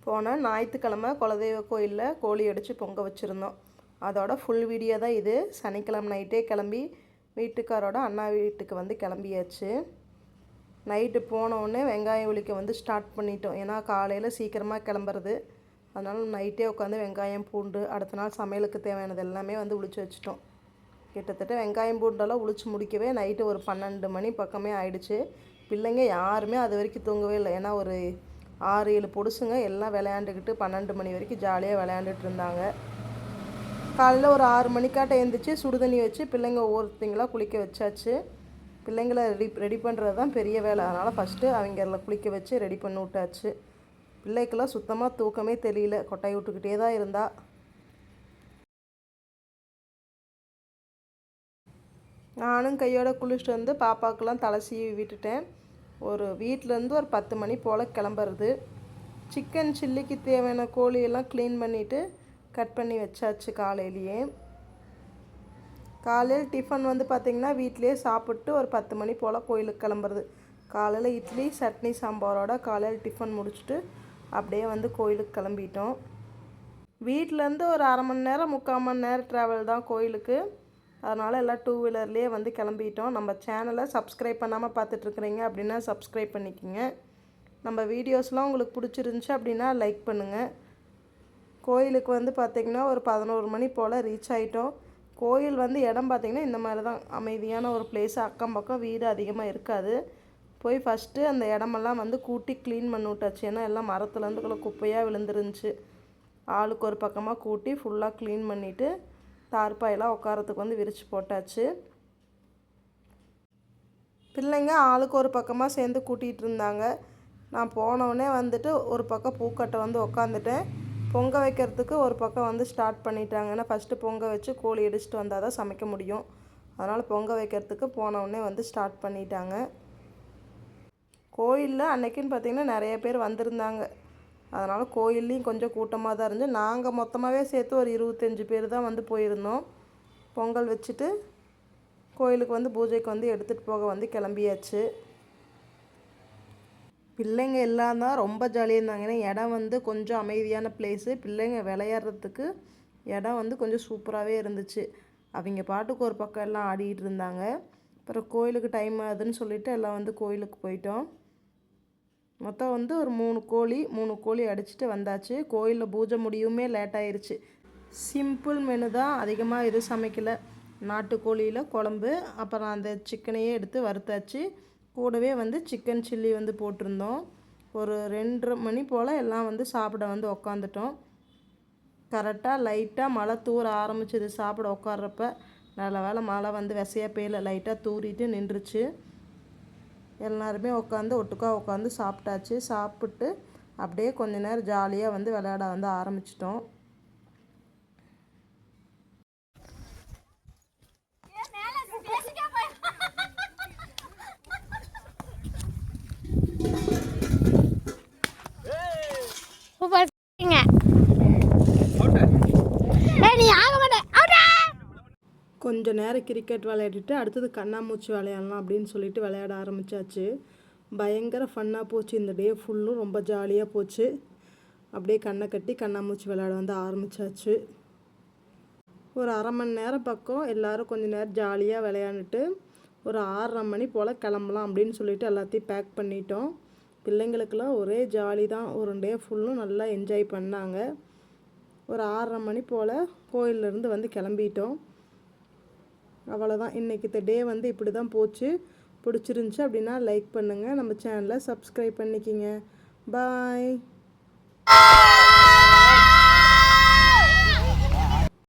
போன ஞாயிற்றுக்கிழமை குலதெய்வ கோயிலில் கோழி அடித்து பொங்க வச்சுருந்தோம். அதோட ஃபுல் வீடியோ தான் இது. சனிக்கிழமை நைட்டே கிளம்பி வீட்டுக்காரோட அண்ணா வீட்டுக்கு வந்து கிளம்பியாச்சு. நைட்டு போனோடனே வெங்காயம் உளிக்க வந்து ஸ்டார்ட் பண்ணிட்டோம். ஏன்னா காலையில் சீக்கிரமாக கிளம்புறது. அதனால் நைட்டே உட்காந்து வெங்காயம் பூண்டு அடுத்த நாள் சமையலுக்கு தேவையானது எல்லாமே வந்து உளிச்சு வச்சிட்டோம். கிட்டத்தட்ட வெங்காயம் பூண்டெல்லாம் உளிச்சு முடிக்கவே நைட்டு ஒரு 12 மணி பக்கமே ஆயிடுச்சு. பிள்ளைங்க யாருமே அது வரைக்கும் தூங்கவே இல்லை. ஏன்னா ஒரு 6-7 பொடுசுங்க எல்லாம் விளையாண்டுக்கிட்டு 12 மணி வரைக்கும் ஜாலியாக விளையாண்டுட்டு இருந்தாங்க. காலையில் ஒரு 6 மணிக்காட்ட எழுந்திரிச்சு சுடுதண்ணி வச்சு பிள்ளைங்க ஒவ்வொருத்திங்களாக குளிக்க வச்சாச்சு. பிள்ளைங்களை ரெடி பண்ணுறது தான் பெரிய வேலை. அதனால் ஃபஸ்ட்டு அவங்கள குளிக்க வச்சு ரெடி பண்ணி விட்டாச்சு. பிள்ளைக்கெல்லாம் சுத்தமாக தூக்கமே தெரியல, கொட்டாய் விட்டுக்கிட்டே தான் இருந்தா. நானும் கையோட குளிச்சுட்டு வந்து பாப்பாவுக்கெல்லாம் தலை சீவி விட்டுட்டேன். ஒரு வீட்டிலேருந்து ஒரு 10 மணி போல் கிளம்புறது. சிக்கன் சில்லிக்கு தேவையான கோழியெல்லாம் க்ளீன் பண்ணிவிட்டு கட் பண்ணி வச்சாச்சு. காலையிலேயே காலையில் டிஃபன் வந்து பார்த்திங்கன்னா வீட்டிலே சாப்பிட்டு ஒரு 10 மணி போல் கோயிலுக்கு கிளம்புறது. காலையில் இட்லி சட்னி சாம்பாரோட காலையில் டிஃபன் முடிச்சுட்டு அப்படியே வந்து கோயிலுக்கு கிளம்பிட்டோம். வீட்டிலேருந்து ஒரு அரை மணி நேரம் 3/4 மணி நேரம் ட்ராவல் தான் கோயிலுக்கு. அதனால் எல்லாம் 2 வீலர்லேயே வந்து கிளம்பிட்டோம். நம்ம சேனலை சப்ஸ்கிரைப் பண்ணாமல் பார்த்துட்ருக்குறீங்க அப்படின்னா சப்ஸ்கிரைப் பண்ணிக்கோங்க. நம்ம வீடியோஸ்லாம் உங்களுக்கு பிடிச்சிருந்துச்சி அப்படின்னா லைக் பண்ணுங்கள். கோயிலுக்கு வந்து பார்த்திங்கன்னா ஒரு 11 மணி போல் ரீச் ஆகிட்டோம். கோயில் வந்து இடம் பார்த்திங்கன்னா இந்த மாதிரி தான் அமைதியான ஒரு பிளேஸ். அக்கம் பக்கம் வீடு அதிகமாக இருக்காது. போய் ஃபஸ்ட்டு அந்த இடமெல்லாம் வந்து கூட்டி க்ளீன் பண்ணி விட்டாச்சு. ஏன்னா எல்லாம் மரத்துலேருந்து குப்பையாக விழுந்துருந்துச்சு. ஆளுக்கு ஒரு பக்கமாக கூட்டி ஃபுல்லாக க்ளீன் பண்ணிவிட்டு தார்பாயெல்லாம் உட்காரத்துக்கு வந்து விரித்து போட்டாச்சு. பிள்ளைங்க ஆளுக்கு ஒரு பக்கமாக சேர்ந்து கூட்டிகிட்டு இருந்தாங்க. நான் போனவுடனே வந்துட்டு ஒரு பக்கம் பூக்கட்டை வந்து உக்காந்துட்டேன். பொங்க வைக்கிறதுக்கு ஒரு பக்கம் வந்து ஸ்டார்ட் பண்ணிட்டாங்க. ஏன்னா ஃபஸ்ட்டு பொங்க வச்சு கோழி அடிச்சுட்டு வந்தால் தான் சமைக்க முடியும். அதனால் பொங்க வைக்கிறதுக்கு போனவுடனே வந்து ஸ்டார்ட் பண்ணிட்டாங்க. கோயிலில் அன்னைக்குன்னு பார்த்திங்கன்னா நிறைய பேர் வந்திருந்தாங்க. அதனால் கோயில்லையும் கொஞ்சம் கூட்டமாக தான் இருந்துச்சு. நாங்கள் மொத்தமாகவே சேர்த்து ஒரு 25 பேர் தான் வந்து போயிருந்தோம். பொங்கல் வச்சுட்டு கோயிலுக்கு வந்து பூஜைக்கு வந்து எடுத்துகிட்டு போக வந்து கிளம்பியாச்சு. பிள்ளைங்க எல்லாம் தான் ரொம்ப ஜாலியாக இருந்தாங்க. ஏன்னா இடம் வந்து கொஞ்சம் அமைதியான பிளேஸு. பிள்ளைங்க விளையாடுறதுக்கு இடம் வந்து கொஞ்சம் சூப்பராகவே இருந்துச்சு. அவங்க பாட்டுக்கு ஒரு பக்கம் எல்லாம் ஆடிக்கிட்டு இருந்தாங்க. அப்புறம் கோயிலுக்கு டைம் ஆகுதுன்னு சொல்லிவிட்டு எல்லாம் வந்து கோயிலுக்கு போயிட்டோம். மொத்தம் வந்து ஒரு 3 கோழி அடிச்சுட்டு வந்தாச்சு. கோயிலில் பூஜை முடியுமே லேட் ஆயிடுச்சு. சிம்பிள் மெனு தான், அதிகமாக எதுவும் சமைக்கலை. நாட்டுக்கோழியில் குழம்பு, அப்புறம் அந்த சிக்கனையே எடுத்து வறுத்தாச்சு. கூடவே வந்து சிக்கன் சில்லி வந்து போட்டிருந்தோம். ஒரு 2:30 மணி போல் எல்லாம் வந்து சாப்பிட வந்து உக்காந்துட்டோம். கரெக்டாக லைட்டாக மழை தூர ஆரம்பிச்சிது. சாப்பிட உட்கார்றப்ப நல்ல வேளை மழை வந்து விசையாக பெய்யல, லைட்டாக தூறிட்டு நின்றுச்சு. எல்லாருமே ஒட்டுக்கா உட்காந்து சாப்பிட்டாச்சு. சாப்பிட்டு அப்படியே கொஞ்ச நேரம் ஜாலியாக வந்து விளையாட வந்து ஆரம்பிச்சிட்டோம். கொஞ்ச நேரம் கிரிக்கெட் விளையாடிட்டு அடுத்தது கண்ணாமூச்சி விளையாடலாம் அப்படின்னு சொல்லிட்டு விளையாட ஆரம்பித்தாச்சு. பயங்கர ஃபன்னாக போச்சு. இந்த டே ஃபுல்லும் ரொம்ப ஜாலியாக போச்சு. அப்படியே கண்ணை கட்டி கண்ணாமூச்சி விளையாட வந்து ஆரம்பித்தாச்சு. ஒரு அரை மணி நேரம் பக்கம் எல்லோரும் கொஞ்சம் நேரம் ஜாலியாக விளையாண்டுட்டு ஒரு 6:30 மணி போல் கிளம்பலாம் அப்படின்னு சொல்லிட்டு எல்லாத்தையும் பேக் பண்ணிட்டோம். பிள்ளைங்களுக்கெல்லாம் ஒரே ஜாலி தான். ஒரு டே ஃபுல்லும் நல்லா என்ஜாய் பண்ணாங்க. ஒரு 6:30 மணி போல் கோயிலேருந்து வந்து கிளம்பிட்டோம். அவ்வளோதான். இன்றைக்கி இந்த டே வந்து இப்படி தான் போச்சு. பிடிச்சிருந்துச்சி அப்படின்னா லைக் பண்ணுங்கள். நம்ம சேனலை சப்ஸ்கிரைப் பண்ணிக்கிங்க. பாய்.